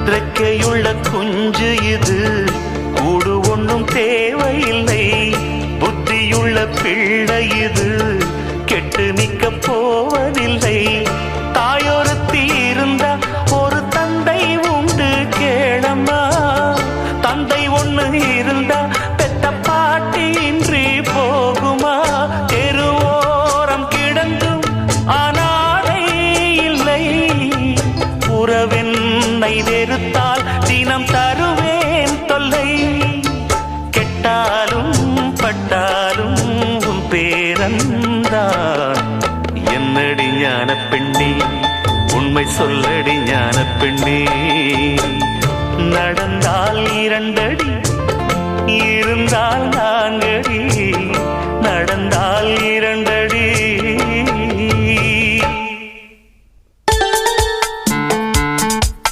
இறக்கையுள்ள குஞ்சு இது, கூடு ஒன்றும் தேவையில்லை. புத்தியுள்ள பிள்ளை இது, கெட்டு நிக்க போவதில்லை. தாயொருத்தி இருந்தா ஒரு தந்தை உண்டு கேளம்மா. தந்தை ஒண்ணு இருந்தா பெத்த பாட்டி இன்றி போகுமா? தெருவோரம் கிடந்தும் அனாதை இல்லை. உறவென்னை வெறுத்தால் தினம் தருவேன் தொல்லை. கெட்டாலும் பட்டாலும் உன் பேரந்தான். என்னடி ஞான பெண்ணே, உண்மை சொல்லடி ஞான பெண்ணே. நடந்தால் 2 அடி, இருந்தால் 4 அடி. நடந்தால் 2